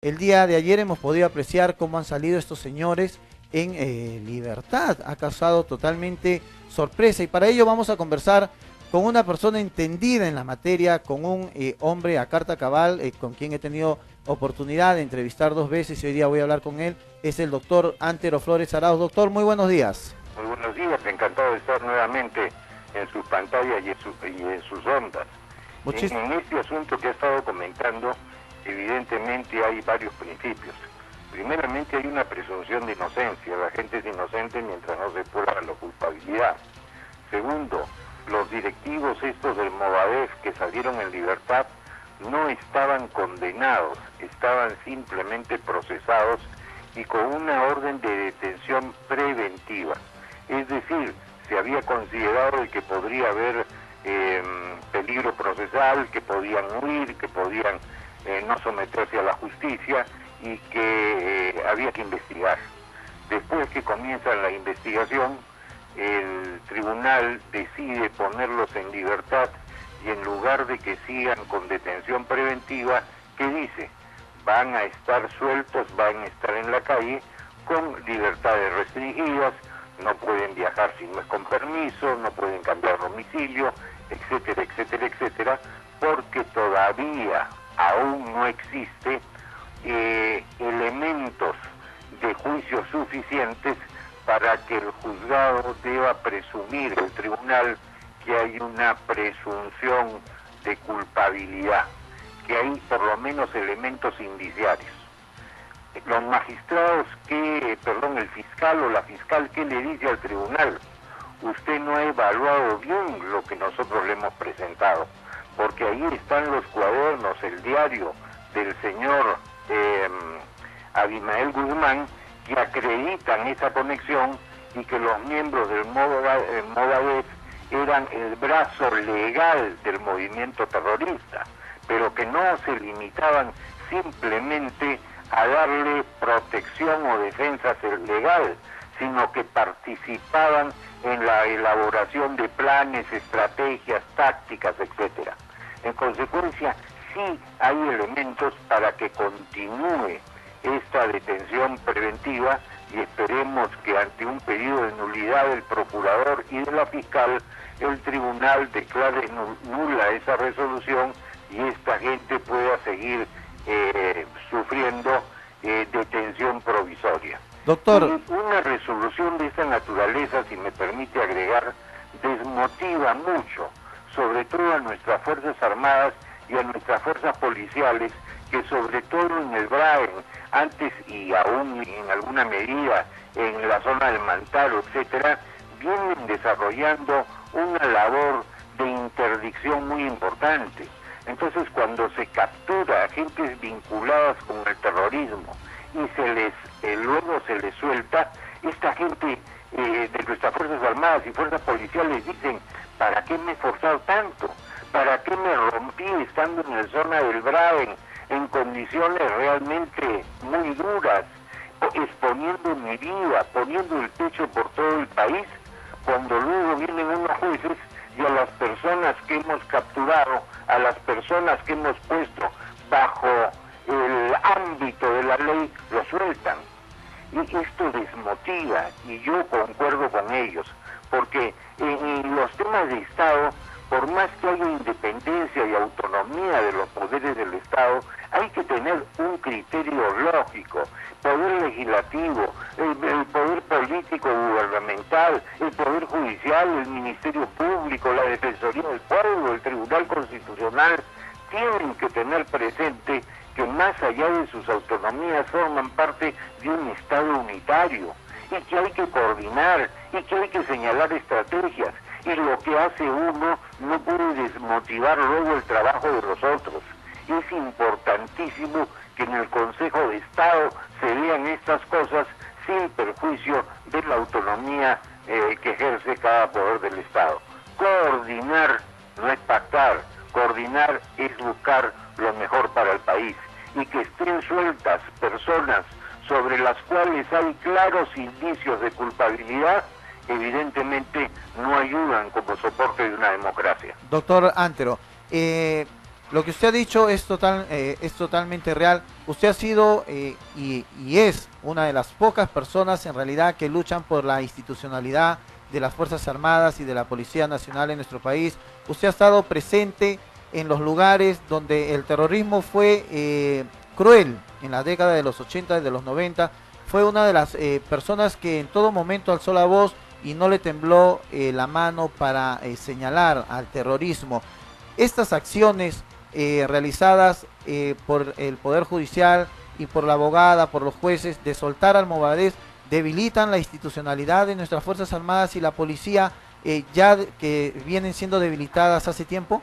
El día de ayer hemos podido apreciar cómo han salido estos señores en libertad. Ha causado totalmente sorpresa y para ello vamos a conversar con una persona entendida en la materia, con un hombre a carta cabal, con quien he tenido oportunidad de entrevistar 2 veces y hoy día voy a hablar con él. Es el doctor Antero Flores Arauz. Doctor, muy buenos días. Muy buenos días, encantado de estar nuevamente en sus pantallas y en sus ondas. En este asunto que ha estado comentando, evidentemente hay varios principios. Primeramente hay una presunción de inocencia, la gente es inocente mientras no se prueba la culpabilidad. Segundo, los directivos estos del Movadef que salieron en libertad no estaban condenados, estaban simplemente procesados y con una orden de detención preventiva. Es decir, se había considerado que podría haber peligro procesal, que podían huir, que podían no someterse a la justicia y que había que investigar. Después que comienza la investigación, el tribunal decide ponerlos en libertad y en lugar de que sigan con detención preventiva, ¿qué dice? Van a estar sueltos, van a estar en la calle con libertades restringidas, no pueden viajar si no es con permiso, no pueden cambiar domicilio, etcétera, etcétera, etcétera, porque todavía aún no existe elementos de juicio suficientes para que el juzgado deba presumir, el tribunal, que hay una presunción de culpabilidad, que hay por lo menos elementos indiciarios. Los magistrados el fiscal o la fiscal, ¿qué le dice al tribunal? Usted no ha evaluado bien lo que nosotros le hemos presentado, porque ahí están los cuadernos, el diario del señor Abimael Guzmán, que acreditan esa conexión y que los miembros del Movadef eran el brazo legal del movimiento terrorista, pero que no se limitaban simplemente a darle protección o defensa legal, sino que participaban en la elaboración de planes, estrategias, tácticas, etcétera. En consecuencia, sí hay elementos para que continúe esta detención preventiva y esperemos que ante un pedido de nulidad del procurador y de la fiscal, el tribunal declare nula esa resolución y esta gente pueda seguir sufriendo detención provisoria. Doctor, Una resolución de esta naturaleza, si me permite agregar, desmotiva mucho, sobre todo a nuestras Fuerzas Armadas y a nuestras fuerzas policiales, que sobre todo en el Braen, antes y aún en alguna medida en la zona del Mantaro, etcétera, vienen desarrollando una labor de interdicción muy importante. Entonces, cuando se captura a gentes vinculadas con el terrorismo y luego se les suelta, esta gente de nuestras Fuerzas Armadas y Fuerzas Policiales dicen, ¿para qué me he esforzado tanto? ¿Para qué me rompí estando en la zona del Braen en condiciones realmente muy duras, exponiendo mi vida, poniendo el pecho por todo el país, cuando luego vienen unos jueces y a las personas que hemos capturado, a las personas que hemos puesto bajo el ámbito de la ley, lo sueltan? Y esto desmotiva, y yo concuerdo con ellos, porque en los temas de Estado, por más que haya independencia y autonomía de los poderes del Estado, hay que tener un criterio lógico, poder legislativo, el poder político gubernamental, el poder judicial, el Ministerio Público, la Defensoría del Pueblo, el Tribunal Constitucional, tienen que tener presente que más allá de sus autonomías forman parte de un Estado unitario y que hay que coordinar y que hay que señalar estrategias y lo que hace uno no puede desmotivar luego el trabajo de los otros. Es importantísimo que en el Consejo de Estado se vean estas cosas sin perjuicio de la autonomía que ejerce cada poder del Estado. Coordinar no es pactar, coordinar es buscar lo mejor para el país y que estén sueltas personas sobre las cuales hay claros indicios de culpabilidad, evidentemente no ayudan como soporte de una democracia. doctor Antero, Lo que usted ha dicho es totalmente real. Usted ha sido y es una de las pocas personas en realidad que luchan por la institucionalidad de las Fuerzas Armadas y de la Policía Nacional en nuestro país. Usted ha estado presente en los lugares donde el terrorismo fue cruel, en la década de los 80 y de los 90. Fue una de las personas que en todo momento alzó la voz y no le tembló la mano para señalar al terrorismo. Estas acciones realizadas por el Poder Judicial y por la abogada, por los jueces, de soltar al Movadez, debilitan la institucionalidad de nuestras Fuerzas Armadas y la policía, ya que vienen siendo debilitadas hace tiempo.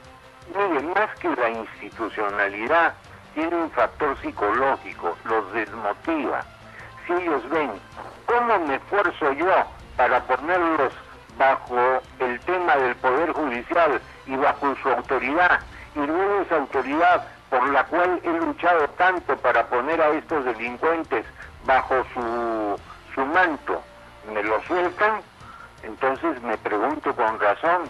Mire, más que la institucionalidad, tiene un factor psicológico, los desmotiva. Si ellos ven, ¿cómo me esfuerzo yo para ponerlos bajo el tema del Poder Judicial y bajo su autoridad? Y luego esa autoridad por la cual he luchado tanto para poner a estos delincuentes bajo su manto, ¿me lo sueltan? Entonces me pregunto con razón,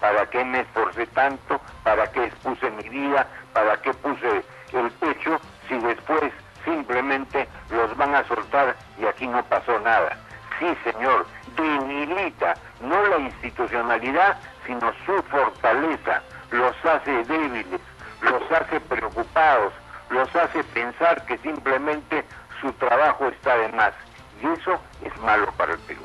¿para qué me esforcé tanto? ¿Para qué expuse mi vida? ¿Para qué puse el pecho si después simplemente los van a soltar y aquí no pasó nada? Sí, señor, debilita no la institucionalidad, sino su fortaleza, los hace débiles, los hace preocupados, los hace pensar que simplemente su trabajo está de más, y eso es malo para el Perú.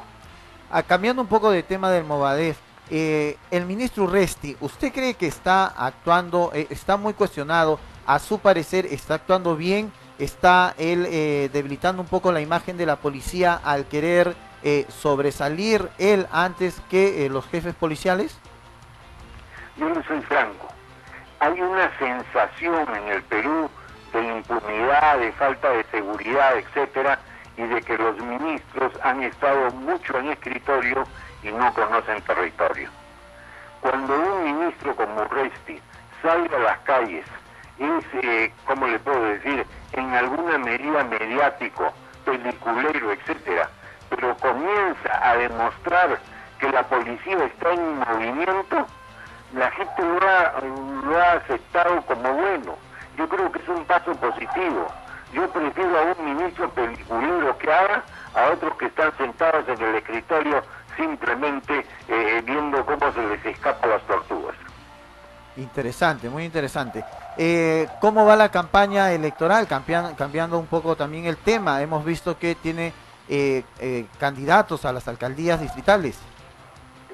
Cambiando un poco de tema del Movadef, el ministro Urresti, ¿usted cree que está actuando, está muy cuestionado, a su parecer está actuando bien, está él debilitando un poco la imagen de la policía al querer sobresalir él antes que los jefes policiales? Yo le soy franco, hay una sensación en el Perú de impunidad, de falta de seguridad, etcétera, y de que los ministros han estado mucho en escritorio y no conocen territorio. Cuando un ministro como Urresti sale a las calles, es, ¿cómo le puedo decir?, en alguna medida mediático, peliculero, etcétera, pero comienza a demostrar que la policía está en movimiento, la gente lo ha aceptado como bueno. Yo creo que es un paso positivo. Yo prefiero a un ministro peliculero que haga, a otros que están sentados en el escritorio simplemente viendo cómo se les escapan las tortugas. Interesante, muy interesante. ¿Cómo va la campaña electoral? Cambiando un poco también el tema, hemos visto que tiene candidatos a las alcaldías distritales.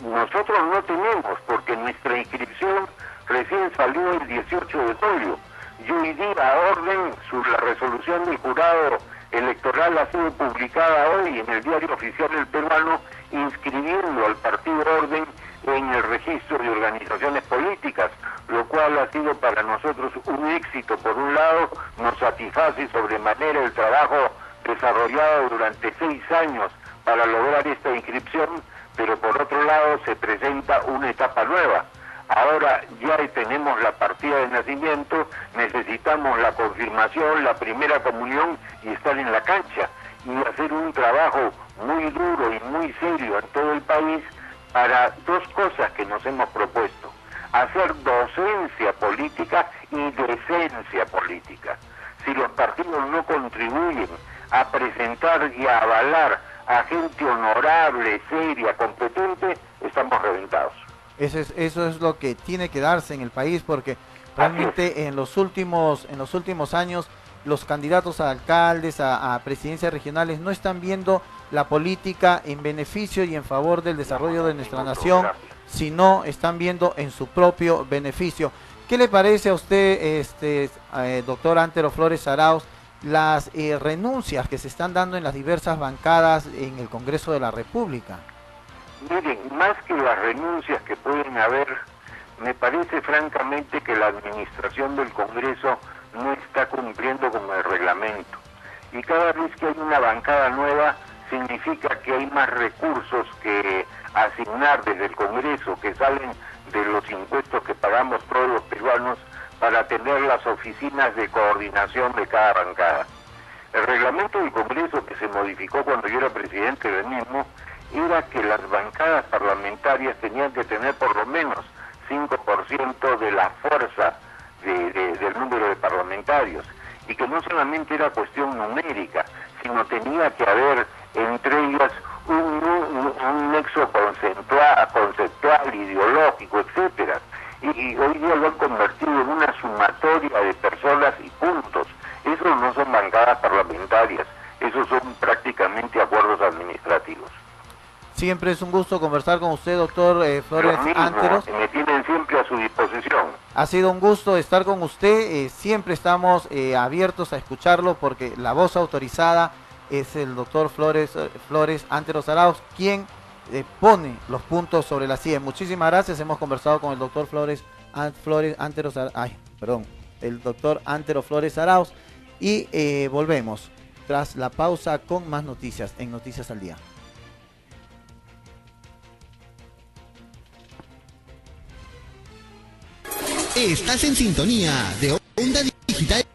Nosotros no tenemos, porque nuestra inscripción recién salió el 18 de julio. Yo hoy día la resolución del jurado electoral ha sido publicada hoy en el Diario Oficial del Peruano, inscribiendo al Partido Orden en el registro de organizaciones políticas, lo cual ha sido para nosotros un éxito. Por un lado, nos satisface sobremanera el trabajo desarrollado durante 6 años para lograr esta inscripción, pero por otro lado se presenta una etapa nueva. Ahora ya tenemos la partida de nacimiento, necesitamos la confirmación, la primera comunión y estar en la cancha y hacer un trabajo muy duro y muy serio en todo el país para 2 cosas que nos hemos propuesto: hacer docencia política y decencia política. Si los partidos no contribuyen a presentar y a avalar a gente honorable, seria, competente, estamos reventados. Eso es lo que tiene que darse en el país, porque realmente en los últimos años los candidatos a alcaldes, a presidencias regionales no están viendo la política en beneficio y en favor del desarrollo de nuestra nación, sino están viendo en su propio beneficio. ¿Qué le parece a usted, doctor Antero Flores Arauz, las renuncias que se están dando en las diversas bancadas en el Congreso de la República? Miren, más que las renuncias que pueden haber, me parece francamente que la administración del Congreso no está cumpliendo con el reglamento. Y cada vez que hay una bancada nueva, significa que hay más recursos que asignar desde el Congreso, que salen de los impuestos que pagamos todos los peruanos para tener las oficinas de coordinación de cada bancada. El reglamento del Congreso, que se modificó cuando yo era presidente del mismo, era que las bancadas parlamentarias tenían que tener por lo menos 5% de la fuerza del número de parlamentarios, y que no solamente era cuestión numérica, sino tenía que haber entre ellas un nexo conceptual, ideológico, etcétera. Y hoy día lo han convertido en una sumatoria de personas y puntos. Esos no son bancadas parlamentarias, esos son prácticamente acuerdos administrativos. Siempre es un gusto conversar con usted, doctor Flores Anteros. Me tienen siempre a su disposición. Ha sido un gusto estar con usted, siempre estamos abiertos a escucharlo porque la voz autorizada es el doctor Flores Anteros Arauz, quien pone los puntos sobre la silla. Muchísimas gracias, hemos conversado con el doctor el doctor Antero Flores Arauz, y volvemos tras la pausa con más noticias en Noticias al Día. Estás en sintonía de Onda Digital